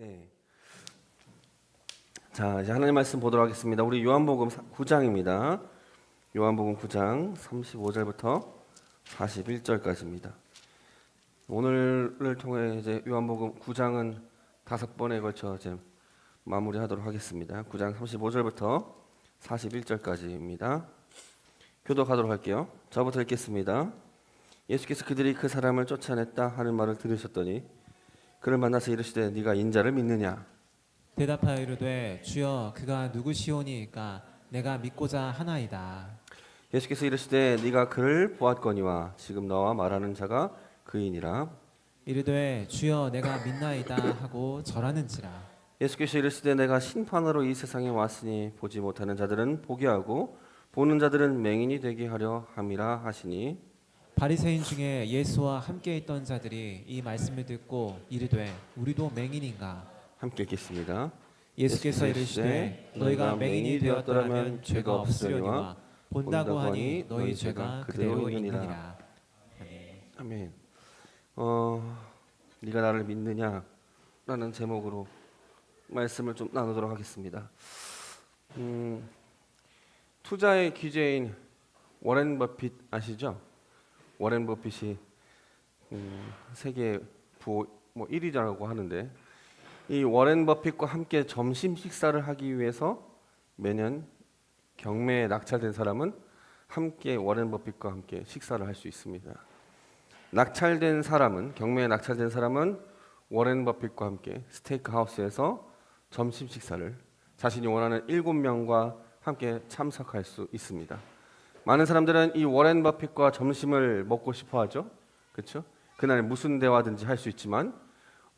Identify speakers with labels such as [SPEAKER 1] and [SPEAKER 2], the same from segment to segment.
[SPEAKER 1] 네. 자, 이제 하나님 말씀 보도록 하겠습니다. 우리 요한복음 9장입니다. 요한복음 9장 35절부터 41절까지입니다. 오늘을 통해 이제 요한복음 9장은 5번에 걸쳐 이제 마무리하도록 하겠습니다. 9장 35절부터 41절까지입니다. 교독하도록 할게요. 저부터 읽겠습니다. 예수께서 그들이 그 사람을 쫓아냈다 하는 말을 들으셨더니 그를 만나서 이르시되 네가 인자를 믿느냐?
[SPEAKER 2] 대답하여 이르되 주여 그가 누구시오니이까 내가 믿고자 하나이다.
[SPEAKER 1] 예수께서 이르시되 네가 그를 보았거니와 지금 너와 말하는 자가 그이니라.
[SPEAKER 2] 이르되 주여 내가 믿나이다 하고 절하는지라.
[SPEAKER 1] 예수께서 이르시되 내가 심판으로 이 세상에 왔으니 보지 못하는 자들은 보게 하고 보는 자들은 맹인이 되게 하려 함이라 하시니.
[SPEAKER 2] 바리새인 중에 예수와 함께 있던 자들이 이 말씀을 듣고 이르되 우리도 맹인인가.
[SPEAKER 1] 함께 읽겠습니다.
[SPEAKER 2] 예수께서 이르시되 너희가 맹인이 되었더라면 죄가 없으려니와 본다고 하니 너희 죄가 그대로 있느니라.
[SPEAKER 1] 아멘. 네가 나를 믿느냐? 라는 제목으로 말씀을 좀 나누도록 하겠습니다. 투자의 귀재인 워렌 버핏 아시죠? 워렌 버핏이 세계 부호 1위라고 하는데 이 워렌 버핏과 함께 점심 식사를 하기 위해서 매년 경매에 낙찰된 사람은 함께 워렌 버핏과 함께 식사를 할 수 있습니다. 경매에 낙찰된 사람은 워렌 버핏과 함께 스테이크 하우스에서 점심 식사를 자신이 원하는 7명과 함께 참석할 수 있습니다. 많은 사람들은 이 워렌 버핏과 점심을 먹고 싶어 하죠. 그렇죠? 그날 무슨 대화든지 할 수 있지만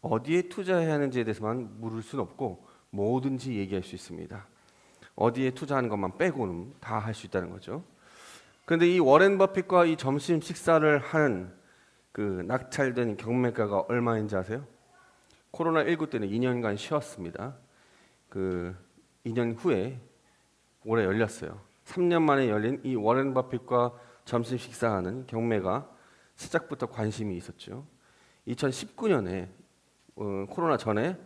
[SPEAKER 1] 어디에 투자해야 하는지에 대해서만 물을 수는 없고 뭐든지 얘기할 수 있습니다. 어디에 투자하는 것만 빼고는 다 할 수 있다는 거죠. 그런데 이 워렌 버핏과 이 점심 식사를 한 그 낙찰된 경매가가 얼마인지 아세요? 코로나19 때는 2년간 쉬었습니다. 그 2년 후에 올해 열렸어요. 3년 만에 열린 이 워렌 버핏과 점심 식사하는 경매가 시작부터 관심이 있었죠. 2019년에 코로나 전에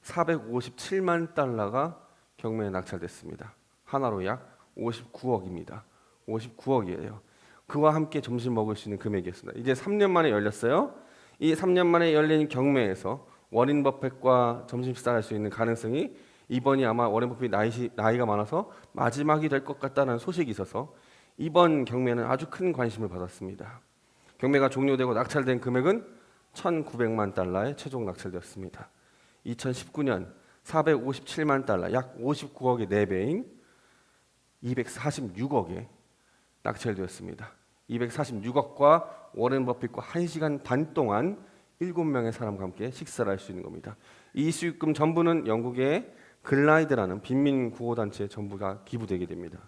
[SPEAKER 1] 457만 달러가 경매에 낙찰됐습니다. 하나로 약 59억입니다. 59억이에요. 그와 함께 점심 먹을 수 있는 금액이었습니다. 이제 3년 만에 열렸어요. 이 3년 만에 열린 경매에서 워렌 버핏과 점심 식사할 수 있는 가능성이 이번이 아마 워렌 버핏 나이가 많아서 마지막이 될 것 같다는 소식이 있어서 이번 경매는 아주 큰 관심을 받았습니다. 경매가 종료되고 낙찰된 금액은 1,900만 달러에 최종 낙찰되었습니다. 2019년 457만 달러, 약 59억의 4배인 246억에 낙찰되었습니다. 246억과 워렌 버핏과 1시간 반 동안 7명의 사람과 함께 식사를 할 수 있는 겁니다. 이 수익금 전부는 영국의 글라이드라는 빈민 구호단체에 전부가 기부되게 됩니다.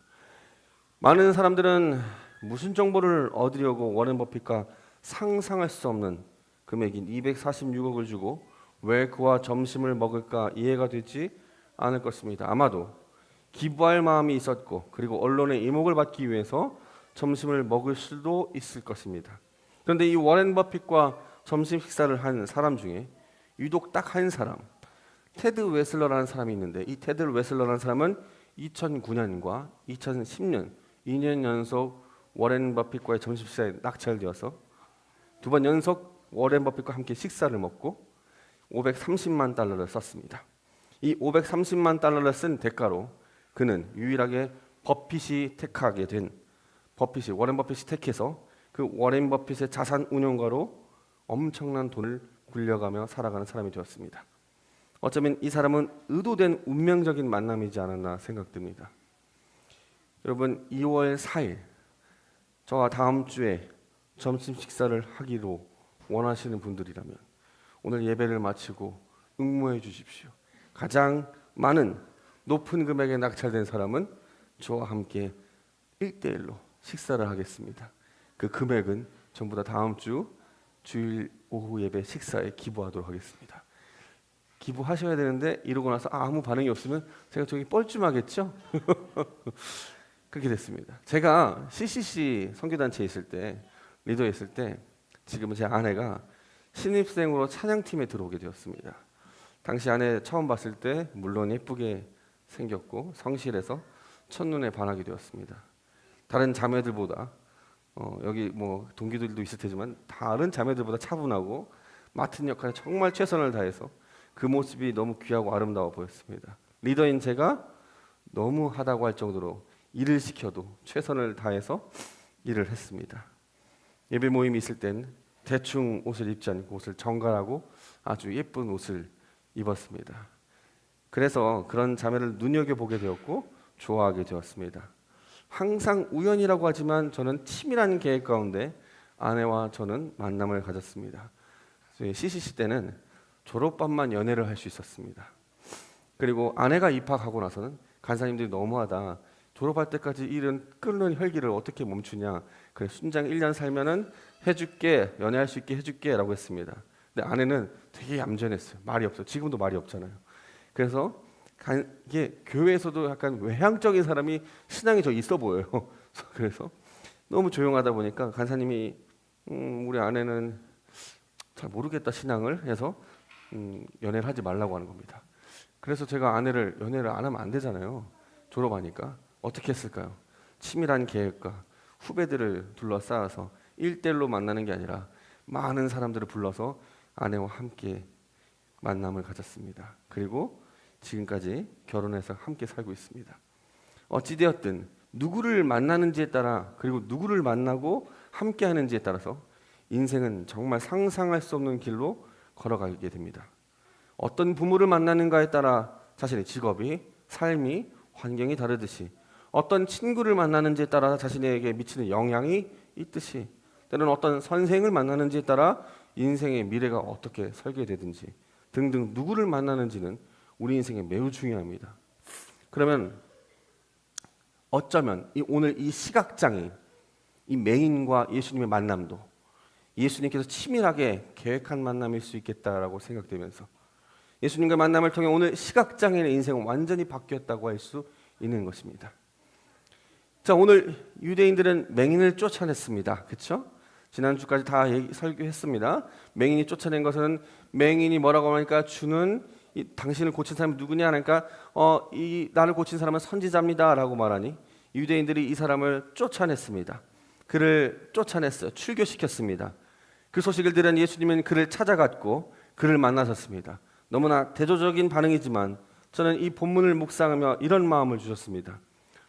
[SPEAKER 1] 많은 사람들은 무슨 정보를 얻으려고 워렌 버핏과 상상할 수 없는 금액인 246억을 주고 왜 그와 점심을 먹을까 이해가 되지 않을 것입니다. 아마도 기부할 마음이 있었고 그리고 언론의 이목을 받기 위해서 점심을 먹을 수도 있을 것입니다. 그런데 이 워렌 버핏과 점심 식사를 한 사람 중에 유독 딱 한 사람, 테드 웨슬러라는 사람이 있는데 이 테드 웨슬러라는 사람은 2009년과 2010년 2년 연속 워렌 버핏과의 점심 식사에 낙찰되어서 2번 연속 워렌 버핏과 함께 식사를 먹고 530만 달러를 썼습니다. 이 530만 달러를 쓴 대가로 그는 유일하게 워렌 버핏이 택해서 그 워렌 버핏의 자산 운용가로 엄청난 돈을 굴려가며 살아가는 사람이 되었습니다. 어쩌면 이 사람은 의도된 운명적인 만남이지 않았나 생각됩니다. 여러분 2월 4일 저와 다음 주에 점심 식사를 하기로 원하시는 분들이라면 오늘 예배를 마치고 응모해 주십시오. 가장 많은 높은 금액에 낙찰된 사람은 저와 함께 1대1로 식사를 하겠습니다. 그 금액은 전부 다 다음 주 주일 오후 예배 식사에 기부하도록 하겠습니다. 기부하셔야 되는데 이러고 나서 아무 반응이 없으면 제가 저기 뻘쭘하겠죠? 그렇게 됐습니다. 제가 CCC 선교단체에 있을 때 리더에 있을 때 지금 제 아내가 신입생으로 찬양팀에 들어오게 되었습니다. 당시 아내 처음 봤을 때 물론 예쁘게 생겼고 성실해서 첫눈에 반하게 되었습니다. 다른 자매들보다 여기 뭐 동기들도 있을 테지만 다른 자매들보다 차분하고 맡은 역할에 정말 최선을 다해서 그 모습이 너무 귀하고 아름다워 보였습니다. 리더인 제가 너무 하다고 할 정도로 일을 시켜도 최선을 다해서 일을 했습니다. 예배 모임이 있을 땐 대충 옷을 입지 않고 옷을 정갈하고 아주 예쁜 옷을 입었습니다. 그래서 그런 자매를 눈여겨보게 되었고 좋아하게 되었습니다. 항상 우연이라고 하지만 저는 치밀한 계획 가운데 아내와 저는 만남을 가졌습니다. CCC 때는 졸업반만 연애를 할 수 있었습니다. 그리고 아내가 입학하고 나서는 간사님들이 너무하다. 졸업할 때까지 일은 끓는 혈기를 어떻게 멈추냐. 그래 순장 1년 살면은 해줄게, 연애할 수 있게 해줄게라고 했습니다. 근데 아내는 되게 얌전했어요. 말이 없어요. 지금도 말이 없잖아요. 그래서 이게 교회에서도 약간 외향적인 사람이 신앙이 저 있어 보여요. 그래서 너무 조용하다 보니까 간사님이 우리 아내는 잘 모르겠다 신앙을 해서 연애를 하지 말라고 하는 겁니다. 그래서 제가 아내를 연애를 안 하면 안 되잖아요. 졸업하니까 어떻게 했을까요? 치밀한 계획과 후배들을 둘러싸아서 1대1로 만나는 게 아니라 많은 사람들을 불러서 아내와 함께 만남을 가졌습니다. 그리고 지금까지 결혼해서 함께 살고 있습니다. 어찌되었든 누구를 만나는지에 따라 그리고 누구를 만나고 함께 하는지에 따라서 인생은 정말 상상할 수 없는 길로 걸어가게 됩니다. 어떤 부모를 만나는가에 따라 자신의 직업이, 삶이, 환경이 다르듯이 어떤 친구를 만나는지에 따라 자신에게 미치는 영향이 있듯이 때로는 어떤 선생을 만나는지에 따라 인생의 미래가 어떻게 설계되든지 등등 누구를 만나는지는 우리 인생에 매우 중요합니다. 그러면 어쩌면 오늘 이 시각장애인, 이 맹인과 예수님의 만남도 예수님께서 치밀하게 계획한 만남일 수 있겠다라고 생각되면서 예수님과 만남을 통해 오늘 시각장애인의 인생은 완전히 바뀌었다고 할 수 있는 것입니다. 자, 오늘 유대인들은 맹인을 쫓아냈습니다. 그렇죠? 지난주까지 다 설교했습니다. 맹인이 쫓아낸 것은 맹인이 뭐라고 하니까 주는 당신을 고친 사람이 누구냐 하니까 이 나를 고친 사람은 선지자입니다라고 말하니 유대인들이 이 사람을 쫓아냈습니다. 그를 쫓아냈어요. 출교시켰습니다. 그 소식을 들은 예수님은 그를 찾아갔고 그를 만나셨습니다. 너무나 대조적인 반응이지만 저는 이 본문을 묵상하며 이런 마음을 주셨습니다.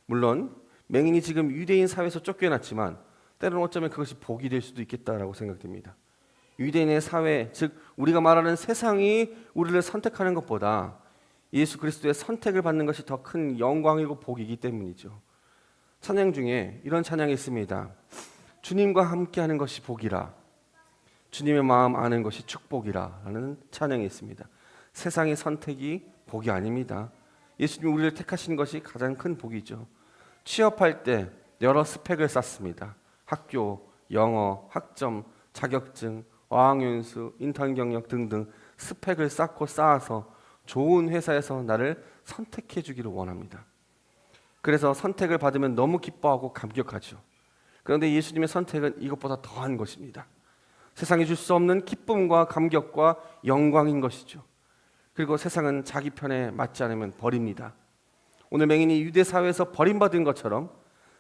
[SPEAKER 1] 물론 맹인이 지금 유대인 사회에서 쫓겨났지만 때로는 어쩌면 그것이 복이 될 수도 있겠다라고 생각됩니다. 유대인의 사회, 즉 우리가 말하는 세상이 우리를 선택하는 것보다 예수 그리스도의 선택을 받는 것이 더 큰 영광이고 복이기 때문이죠. 찬양 중에 이런 찬양이 있습니다. 주님과 함께하는 것이 복이라, 주님의 마음 아는 것이 축복이라 라는 찬양이 있습니다. 세상의 선택이 복이 아닙니다. 예수님이 우리를 택하신 것이 가장 큰 복이죠. 취업할 때 여러 스펙을 쌓습니다. 학교, 영어, 학점, 자격증, 어학연수, 인턴 경력 등등 스펙을 쌓고 쌓아서 좋은 회사에서 나를 선택해 주기를 원합니다. 그래서 선택을 받으면 너무 기뻐하고 감격하죠. 그런데 예수님의 선택은 이것보다 더한 것입니다. 세상이 줄 수 없는 기쁨과 감격과 영광인 것이죠. 그리고 세상은 자기 편에 맞지 않으면 버립니다. 오늘 맹인이 유대 사회에서 버림받은 것처럼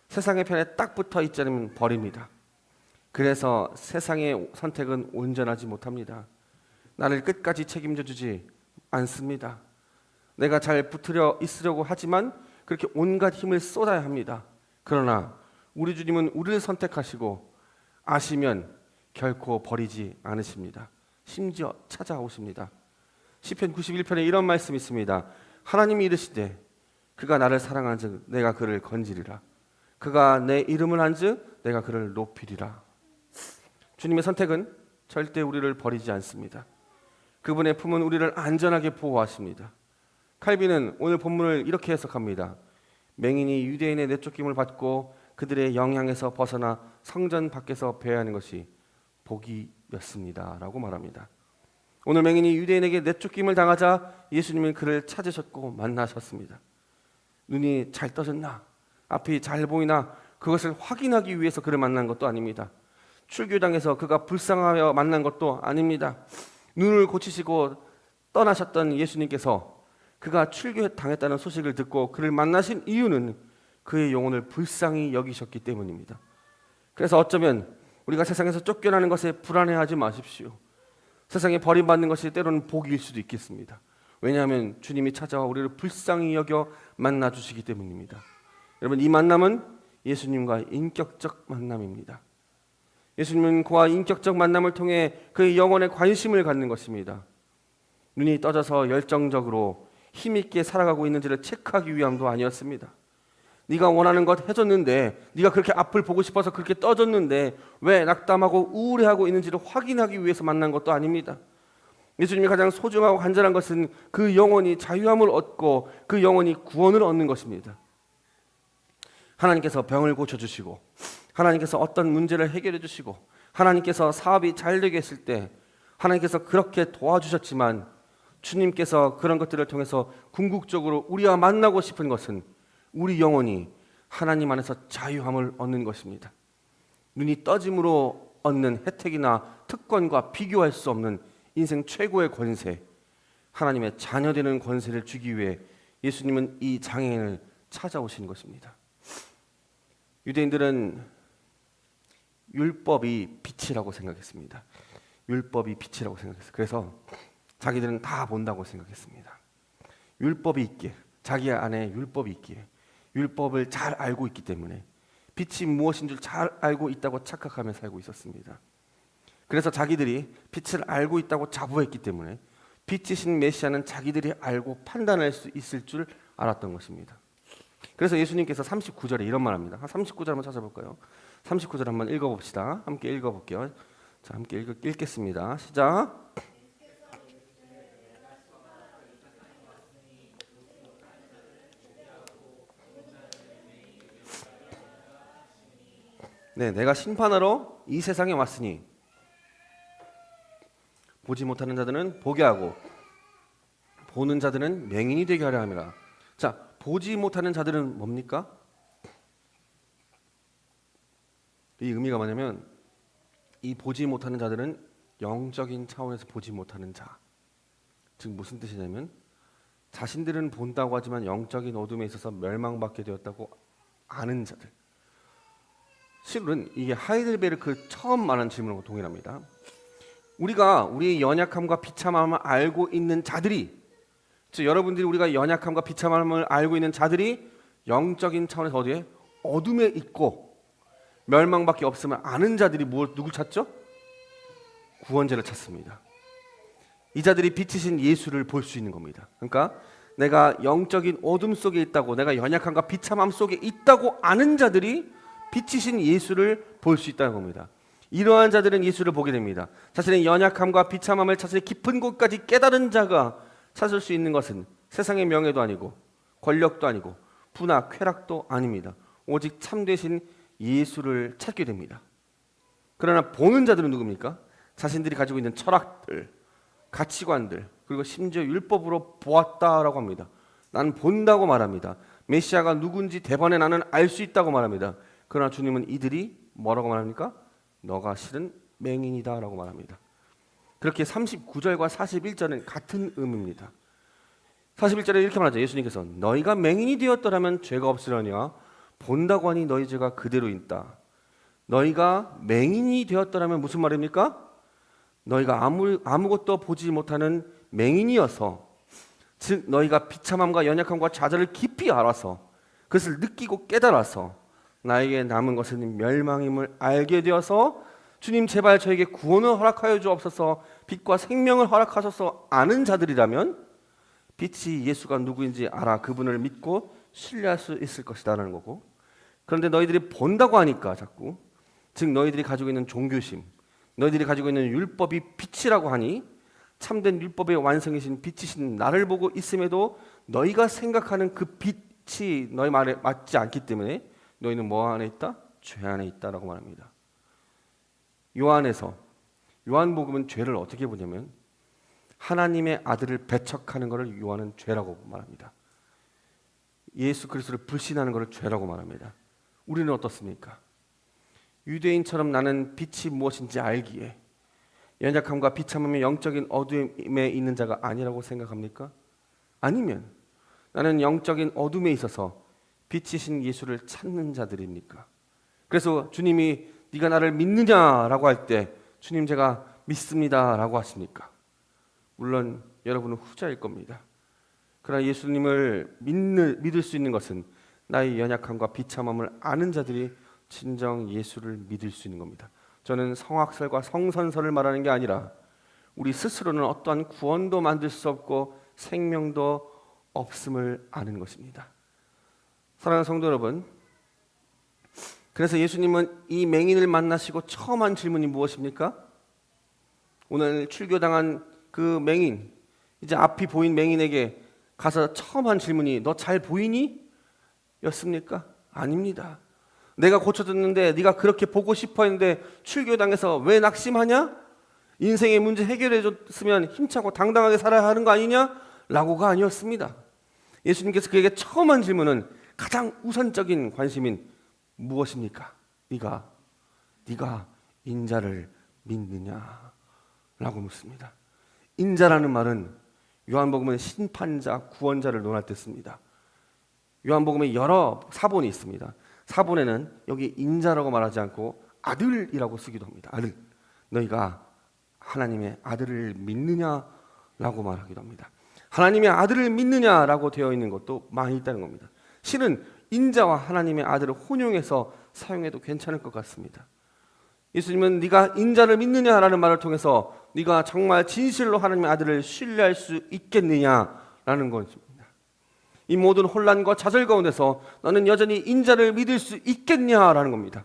[SPEAKER 1] 세상의 편에 딱 붙어 있지 않으면 버립니다. 그래서 세상의 선택은 온전하지 못합니다. 나를 끝까지 책임져 주지 않습니다. 내가 잘 붙으려 있으려고 하지만 그렇게 온갖 힘을 쏟아야 합니다. 그러나 우리 주님은 우리를 선택하시고 아시면 결코 버리지 않으십니다. 심지어 찾아오십니다. 시편 91편에 이런 말씀이 있습니다. 하나님이 이르시되 그가 나를 사랑한즉 내가 그를 건지리라. 그가 내 이름을 한즉 내가 그를 높이리라. 주님의 선택은 절대 우리를 버리지 않습니다. 그분의 품은 우리를 안전하게 보호하십니다. 칼빈은 오늘 본문을 이렇게 해석합니다. 맹인이 유대인의 내쫓김을 받고 그들의 영향에서 벗어나 성전 밖에서 배회하는 것이 복이었습니다 라고 말합니다. 오늘 맹인이 유대인에게 내쫓김을 당하자 예수님은 그를 찾으셨고 만나셨습니다. 눈이 잘 떠졌나? 앞이 잘 보이나? 그것을 확인하기 위해서 그를 만난 것도 아닙니다. 출교당에서 그가 불쌍하여 만난 것도 아닙니다. 눈을 고치시고 떠나셨던 예수님께서 그가 출교당했다는 소식을 듣고 그를 만나신 이유는 그의 영혼을 불쌍히 여기셨기 때문입니다. 그래서 어쩌면 우리가 세상에서 쫓겨나는 것에 불안해하지 마십시오. 세상에 버림받는 것이 때로는 복일 수도 있겠습니다. 왜냐하면 주님이 찾아와 우리를 불쌍히 여겨 만나주시기 때문입니다. 여러분, 이 만남은 예수님과 인격적 만남입니다. 예수님은 그와 인격적 만남을 통해 그의 영혼에 관심을 갖는 것입니다. 눈이 떠져서 열정적으로 힘있게 살아가고 있는지를 체크하기 위함도 아니었습니다. 네가 원하는 것 해줬는데, 네가 그렇게 앞을 보고 싶어서 그렇게 떠졌는데 왜 낙담하고 우울해하고 있는지를 확인하기 위해서 만난 것도 아닙니다. 예수님이 가장 소중하고 간절한 것은 그 영혼이 자유함을 얻고 그 영혼이 구원을 얻는 것입니다. 하나님께서 병을 고쳐주시고, 하나님께서 어떤 문제를 해결해 주시고, 하나님께서 사업이 잘 되게 했을 때 하나님께서 그렇게 도와주셨지만, 주님께서 그런 것들을 통해서 궁극적으로 우리와 만나고 싶은 것은 우리 영혼이 하나님 안에서 자유함을 얻는 것입니다. 눈이 떠짐으로 얻는 혜택이나 특권과 비교할 수 없는 인생 최고의 권세, 하나님의 자녀되는 권세를 주기 위해 예수님은 이 장애인을 찾아오신 것입니다. 유대인들은 율법이 빛이라고 생각했습니다. 율법이 빛이라고 생각했어요. 그래서 자기들은 다 본다고 생각했습니다. 율법이 있기에, 자기 안에 율법이 있기에, 율법을 잘 알고 있기 때문에 빛이 무엇인 줄 잘 알고 있다고 착각하며 살고 있었습니다. 그래서 자기들이 빛을 알고 있다고 자부했기 때문에 빛이신 메시아는 자기들이 알고 판단할 수 있을 줄 알았던 것입니다. 그래서 예수님께서 39절에 이런 말 합니다. 39절 한번 찾아볼까요? 39절 한번 읽어봅시다. 함께 읽어볼게요. 자, 함께 읽겠습니다. 시작. 네, 내가 심판하러 이 세상에 왔으니 보지 못하는 자들은 보게 하고 보는 자들은 맹인이 되게 하려 함이라. 자, 보지 못하는 자들은 뭡니까? 이 의미가 뭐냐면, 이 보지 못하는 자들은 영적인 차원에서 보지 못하는 자. 즉 무슨 뜻이냐면, 자신들은 본다고 하지만 영적인 어둠에 있어서 멸망받게 되었다고 아는 자들. 실은 이게 하이델베르크 처음 말한 질문하고 동일합니다. 우리가 우리의 연약함과 비참함을 알고 있는 자들이, 즉 여러분들이 우리가 연약함과 비참함을 알고 있는 자들이 영적인 차원에서 어디에? 어둠에 있고 멸망밖에 없음을 아는 자들이 누굴 찾죠? 구원자를 찾습니다. 이 자들이 빛이신 예수를 볼 수 있는 겁니다. 그러니까 내가 영적인 어둠 속에 있다고, 내가 연약함과 비참함 속에 있다고 아는 자들이 빛이신 예수를 볼 수 있다는 겁니다. 이러한 자들은 예수를 보게 됩니다. 자신의 연약함과 비참함을 자신의 깊은 곳까지 깨달은 자가 찾을 수 있는 것은 세상의 명예도 아니고 권력도 아니고 부나 쾌락도 아닙니다. 오직 참되신 예수를 찾게 됩니다. 그러나 보는 자들은 누굽니까? 자신들이 가지고 있는 철학들, 가치관들, 그리고 심지어 율법으로 보았다라고 합니다. 나는 본다고 말합니다. 메시아가 누군지 대번에 나는 알 수 있다고 말합니다. 그러나 주님은 이들이 뭐라고 말합니까? 너가 실은 맹인이다 라고 말합니다. 그렇게 39절과 41절은 같은 의미입니다. 41절에 이렇게 말하죠. 예수님께서 너희가 맹인이 되었더라면 죄가 없으려니와 본다고 하니 너희 죄가 그대로 있다. 너희가 맹인이 되었더라면 무슨 말입니까? 너희가 아무것도 보지 못하는 맹인이어서, 즉 너희가 비참함과 연약함과 좌절을 깊이 알아서 그것을 느끼고 깨달아서 나에게 남은 것은 멸망임을 알게 되어서 주님 제발 저에게 구원을 허락하여 주옵소서, 빛과 생명을 허락하셔서 아는 자들이라면 빛이 예수가 누구인지 알아 그분을 믿고 신뢰할 수 있을 것이다라는 거고, 그런데 너희들이 본다고 하니까 자꾸, 즉 너희들이 가지고 있는 종교심, 너희들이 가지고 있는 율법이 빛이라고 하니 참된 율법의 완성이신 빛이신 나를 보고 있음에도 너희가 생각하는 그 빛이 너희 말에 맞지 않기 때문에 너희는 뭐 안에 있다? 죄 안에 있다라고 말합니다. 요한복음은 죄를 어떻게 보냐면 하나님의 아들을 배척하는 것을 요한은 죄라고 말합니다. 예수 그리스도를 불신하는 것을 죄라고 말합니다. 우리는 어떻습니까? 유대인처럼 나는 빛이 무엇인지 알기에, 연약함과 비참함의 영적인 어둠에 있는 자가 아니라고 생각합니까? 아니면 나는 영적인 어둠에 있어서 빛이신 예수를 찾는 자들입니까? 그래서 주님이 네가 나를 믿느냐라고 할 때 주님 제가 믿습니다라고 하십니까? 물론 여러분은 후자일 겁니다. 그러나 예수님을 믿을 수 있는 것은 나의 연약함과 비참함을 아는 자들이 진정 예수를 믿을 수 있는 겁니다. 저는 성학설과 성선설을 말하는 게 아니라 우리 스스로는 어떠한 구원도 만들 수 없고 생명도 없음을 아는 것입니다. 사랑하는 성도 여러분, 그래서 예수님은 이 맹인을 만나시고 처음 한 질문이 무엇입니까? 오늘 출교당한 그 맹인, 이제 앞이 보인 맹인에게 가서 처음 한 질문이 너 잘 보이니? 였습니까? 아닙니다. 내가 고쳐줬는데 네가 그렇게 보고 싶어 했는데 출교당해서 왜 낙심하냐? 인생의 문제 해결해줬으면 힘차고 당당하게 살아야 하는 거 아니냐? 라고가 아니었습니다. 예수님께서 그에게 처음 한 질문은 가장 우선적인 관심인 무엇입니까? 네가 인자를 믿느냐? 라고 묻습니다. 인자라는 말은 요한복음은 심판자, 구원자를 논할 때 씁니다. 요한복음에 여러 사본이 있습니다. 사본에는 여기 인자라고 말하지 않고 아들이라고 쓰기도 합니다. 아들. 너희가 하나님의 아들을 믿느냐라고 말하기도 합니다. 하나님의 아들을 믿느냐라고 되어 있는 것도 많이 있다는 겁니다. 실은 인자와 하나님의 아들을 혼용해서 사용해도 괜찮을 것 같습니다. 예수님은 네가 인자를 믿느냐라는 말을 통해서 네가 정말 진실로 하나님의 아들을 신뢰할 수 있겠느냐라는 것입니다. 이 모든 혼란과 좌절 가운데서 너는 여전히 인자를 믿을 수 있겠냐라는 겁니다.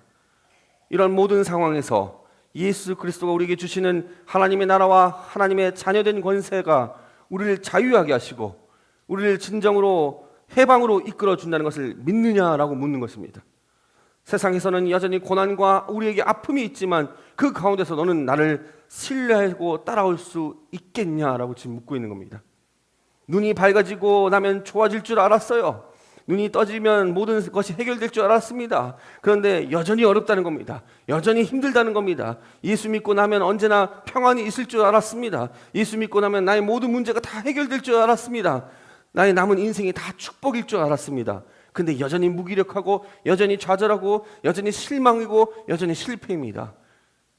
[SPEAKER 1] 이런 모든 상황에서 예수 그리스도가 우리에게 주시는 하나님의 나라와 하나님의 자녀된 권세가 우리를 자유하게 하시고 우리를 진정으로 해방으로 이끌어 준다는 것을 믿느냐라고 묻는 것입니다. 세상에서는 여전히 고난과 우리에게 아픔이 있지만 그 가운데서 너는 나를 신뢰하고 따라올 수 있겠냐라고 지금 묻고 있는 겁니다. 눈이 밝아지고 나면 좋아질 줄 알았어요. 눈이 떠지면 모든 것이 해결될 줄 알았습니다. 그런데 여전히 어렵다는 겁니다. 여전히 힘들다는 겁니다. 예수 믿고 나면 언제나 평안이 있을 줄 알았습니다. 예수 믿고 나면 나의 모든 문제가 다 해결될 줄 알았습니다. 나의 남은 인생이 다 축복일 줄 알았습니다. 근데 여전히 무기력하고 여전히 좌절하고 여전히 실망이고 여전히 실패입니다.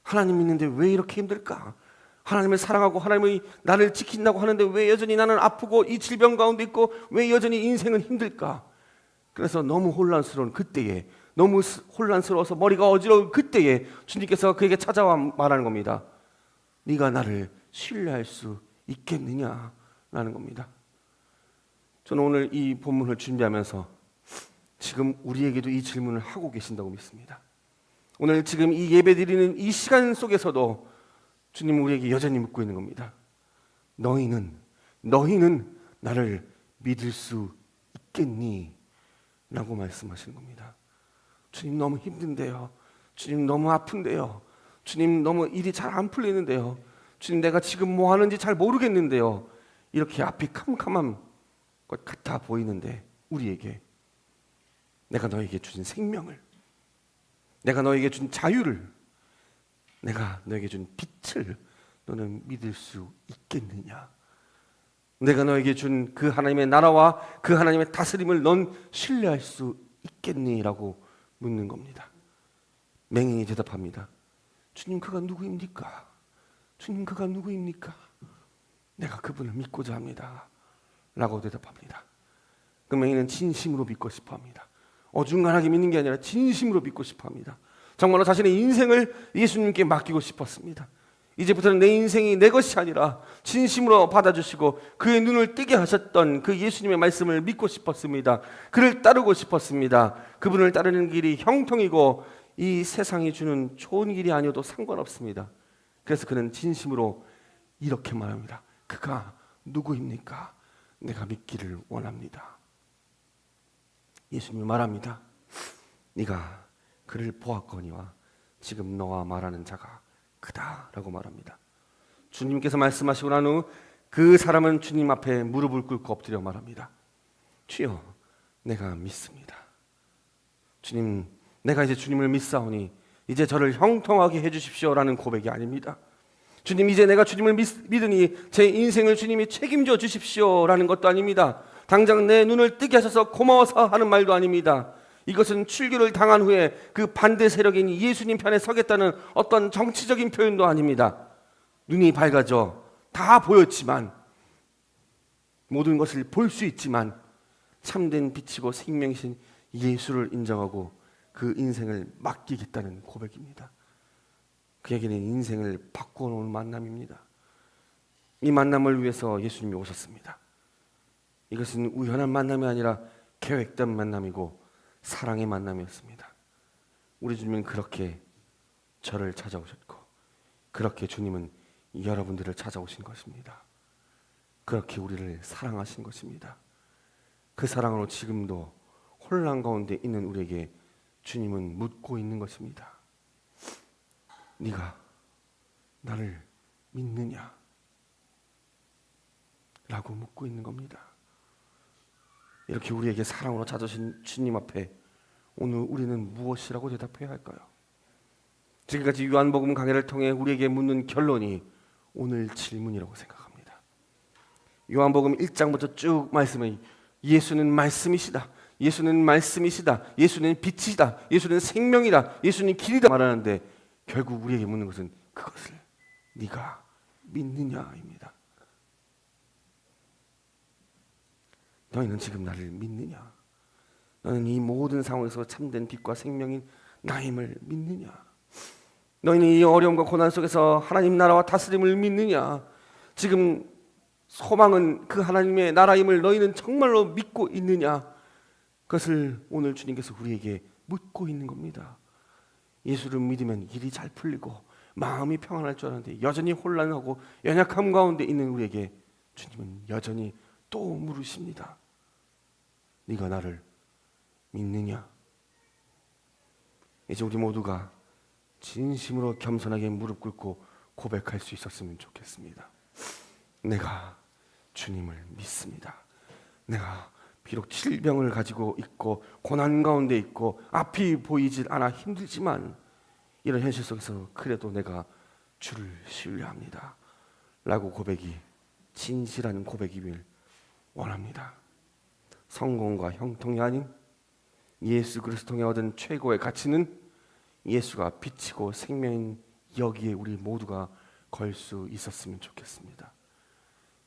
[SPEAKER 1] 하나님 믿는데 왜 이렇게 힘들까? 하나님을 사랑하고 하나님이 나를 지킨다고 하는데 왜 여전히 나는 아프고 이 질병 가운데 있고 왜 여전히 인생은 힘들까? 그래서 너무 혼란스러운 그때에, 너무 혼란스러워서 머리가 어지러운 그때에 주님께서 그에게 찾아와 말하는 겁니다. 네가 나를 신뢰할 수 있겠느냐라는 겁니다. 저는 오늘 이 본문을 준비하면서 지금 우리에게도 이 질문을 하고 계신다고 믿습니다. 오늘 지금 이 예배 드리는 이 시간 속에서도 주님은 우리에게 여전히 묻고 있는 겁니다. 너희는 나를 믿을 수 있겠니? 라고 말씀하시는 겁니다. 주님 너무 힘든데요. 주님 너무 아픈데요. 주님 너무 일이 잘 안 풀리는데요. 주님 내가 지금 뭐 하는지 잘 모르겠는데요. 이렇게 앞이 캄캄한 것 같아 보이는데 우리에게 내가 너에게 준 생명을, 내가 너에게 준 자유를, 내가 너에게 준 빛을 너는 믿을 수 있겠느냐? 내가 너에게 준 그 하나님의 나라와 그 하나님의 다스림을 넌 신뢰할 수 있겠니? 라고 묻는 겁니다. 맹인이 대답합니다. 주님 그가 누구입니까? 주님 그가 누구입니까? 내가 그분을 믿고자 합니다. 라고 대답합니다. 그 맹인은 진심으로 믿고 싶어 합니다. 어중간하게 믿는 게 아니라 진심으로 믿고 싶어 합니다. 정말로 자신의 인생을 예수님께 맡기고 싶었습니다. 이제부터는 내 인생이 내 것이 아니라 진심으로 받아주시고 그의 눈을 뜨게 하셨던 그 예수님의 말씀을 믿고 싶었습니다. 그를 따르고 싶었습니다. 그분을 따르는 길이 형통이고 이 세상이 주는 좋은 길이 아니어도 상관없습니다. 그래서 그는 진심으로 이렇게 말합니다. 그가 누구입니까? 내가 믿기를 원합니다. 예수님이 말합니다. 네가 그를 보았거니와 지금 너와 말하는 자가 그다라고 말합니다. 주님께서 말씀하시고 난 후 그 사람은 주님 앞에 무릎을 꿇고 엎드려 말합니다. 주여, 내가 믿습니다. 주님, 내가 이제 주님을 믿사오니 이제 저를 형통하게 해주십시오라는 고백이 아닙니다. 주님, 이제 내가 주님을 믿으니 제 인생을 주님이 책임져 주십시오라는 것도 아닙니다. 당장 내 눈을 뜨게 하셔서 고마워서 하는 말도 아닙니다. 이것은 출교를 당한 후에 그 반대 세력인 예수님 편에 서겠다는 어떤 정치적인 표현도 아닙니다. 눈이 밝아져 다 보였지만, 모든 것을 볼 수 있지만 참된 빛이고 생명이신 예수를 인정하고 그 인생을 맡기겠다는 고백입니다. 그에게는 인생을 바꾸어 놓은 만남입니다. 이 만남을 위해서 예수님이 오셨습니다. 이것은 우연한 만남이 아니라 계획된 만남이고 사랑의 만남이었습니다. 우리 주님은 그렇게 저를 찾아오셨고, 그렇게 주님은 여러분들을 찾아오신 것입니다. 그렇게 우리를 사랑하신 것입니다. 그 사랑으로 지금도 혼란 가운데 있는 우리에게 주님은 묻고 있는 것입니다. 네가 나를 믿느냐? 라고 묻고 있는 겁니다. 이렇게 우리에게 사랑으로 찾아오신 주님 앞에 오늘 우리는 무엇이라고 대답해야 할까요? 지금까지 요한복음 강해를 통해 우리에게 묻는 결론이 오늘 질문이라고 생각합니다. 요한복음 1장부터 쭉 말씀을 예수는 말씀이시다, 예수는 말씀이시다, 예수는 빛이다, 예수는 생명이다, 예수는 길이다 말하는데 결국 우리에게 묻는 것은 그것을 네가 믿느냐입니다. 너희는 지금 나를 믿느냐? 너는 이 모든 상황에서 참된 빛과 생명인 나임을 믿느냐? 너희는 이 어려움과 고난 속에서 하나님 나라와 다스림을 믿느냐? 지금 소망은 그 하나님의 나라임을 너희는 정말로 믿고 있느냐? 그것을 오늘 주님께서 우리에게 묻고 있는 겁니다. 예수를 믿으면 일이 잘 풀리고 마음이 평안할 줄 알았는데 여전히 혼란하고 연약함 가운데 있는 우리에게 주님은 여전히 또 물으십니다. 네가 나를 믿느냐? 이제 우리 모두가 진심으로 겸손하게 무릎 꿇고 고백할 수 있었으면 좋겠습니다. 내가 주님을 믿습니다. 내가 비록 질병을 가지고 있고 고난 가운데 있고 앞이 보이질 않아 힘들지만 이런 현실 속에서 그래도 내가 주를 신뢰합니다 라고 고백이 진실한 고백이길 원합니다. 성공과 형통이 아닌 예수 그리스도 통해 얻은 최고의 가치는 예수가 빛이고 생명인 여기에 우리 모두가 걸 수 있었으면 좋겠습니다.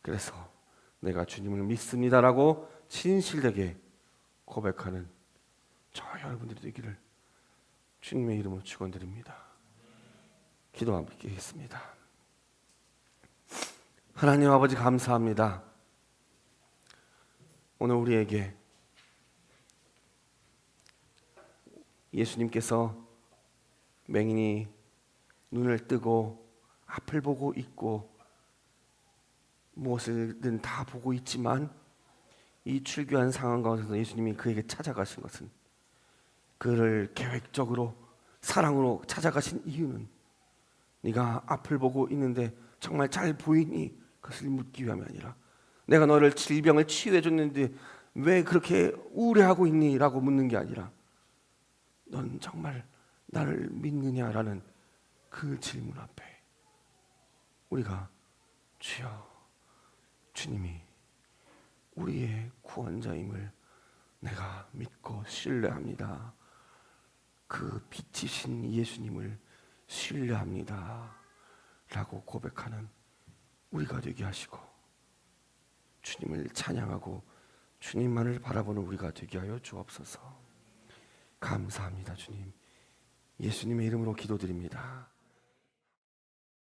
[SPEAKER 1] 그래서 내가 주님을 믿습니다라고 진실되게 고백하는 저 여러분들이 되기를 주님의 이름으로 축원드립니다. 기도함께 하겠습니다. 하나님 아버지 감사합니다. 오늘 우리에게 예수님께서 맹인이 눈을 뜨고 앞을 보고 있고 무엇이든 다 보고 있지만 이 출교한 상황 가운데서 예수님이 그에게 찾아가신 것은 그를 계획적으로 사랑으로 찾아가신 이유는 네가 앞을 보고 있는데 정말 잘 보이니? 그것을 묻기 위함이 아니라 내가 너를 질병을 치유해 줬는데 왜 그렇게 우울해하고 있니? 라고 묻는 게 아니라 넌 정말 나를 믿느냐라는 그 질문 앞에 우리가 주여, 주님이 우리의 구원자임을 내가 믿고 신뢰합니다. 그 빛이신 예수님을 신뢰합니다 라고 고백하는 우리가 되게 하시고 주님을 찬양하고 주님만을 바라보는 우리가 되게 하여 주옵소서. 감사합니다. 주님, 예수님의 이름으로 기도드립니다.